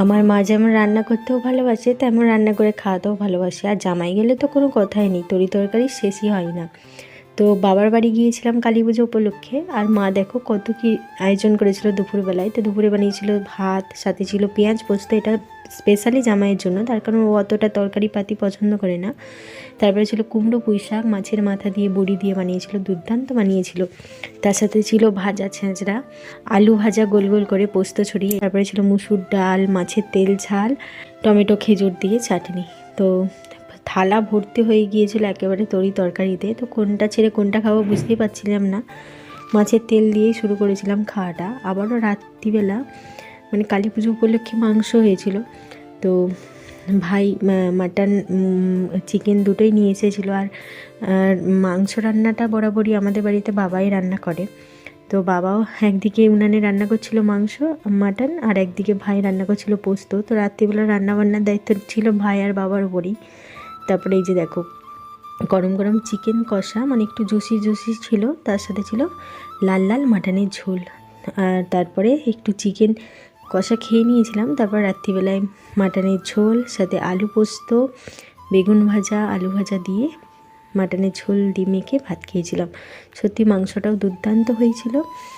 আমার মা যেমন রান্না করতেও ভালোবাসে তেমন রান্না করে খাওয়াতেও ভালোবাসে। আর জামাই গেলে তো কোনো কথাই নেই, তরি তরকারি শেষই হয় না। তো বাবার বাড়ি গিয়েছিলাম কালী পুজো উপলক্ষে। আর মা দেখো কত কি আয়োজন করেছিল দুপুরবেলায়। তো দুপুরে বানিয়েছিল ভাত, সাথে ছিল পেঁয়াজ পোস্ত। এটা স্পেশালি জামাইয়ের জন্য, তার কারণ ও অতটা তরকারি পাতি পছন্দ করে না। তারপরে ছিল কুমড়ো পুঁই শাক, মাছের মাথা দিয়ে বড়ি দিয়ে বানিয়েছিল, দুর্দান্ত বানিয়েছিল। তার সাথে ছিল ভাজা ছেঁচড়া, আলু ভাজা গোল গোল করে পোস্ত ছড়িয়ে। তারপরে ছিল মুসুর ডাল, মাছের তেল ঝাল, টমেটো খেজুর দিয়ে চাটনি। তো থালা ভর্তি হয়ে গিয়েছিল একেবারে তরি তরকারিতে। তো কোনটা ছেড়ে কোনটা খাবো বুঝতেই পারছিলাম না। মাছের তেল দিয়েই শুরু করেছিলাম খাওয়াটা। আবারও রাত্রিবেলা মানে কালী পুজো উপলক্ষে মাংস হয়েছিল। তো ভাই মাটন চিকেন দুটোই নিয়ে এসেছিলো। আর মাংস রান্নাটা বরাবরই আমাদের বাড়িতে বাবাই রান্না করে। তো বাবাও একদিকে উনানে রান্না করছিল মাংস মাটন, আর একদিকে ভাই রান্না করছিল পোস্ত। তো রাত্রিবেলা রান্নাবান্নার দায়িত্ব ছিল ভাই আর বাবার ওপরই। তারপরে এই যে দেখো গরম গরম চিকেন কষা, মানে একটু জুসি জুসি ছিল, তার সাথে ছিল লাল লাল মাটনের ঝোল। আর তারপরে একটু চিকেন কষা খেয়ে নিয়েছিলাম। তারপর রাত্রিবেলায় মাটনের ঝোল, সাথে আলু পোস্ত, বেগুন ভাজা, আলু ভাজা দিয়ে মাটনের ঝোল দিয়ে মেখে ভাত খেয়েছিলাম। সত্যি মাংসটাও দুর্দান্ত হয়েছিল।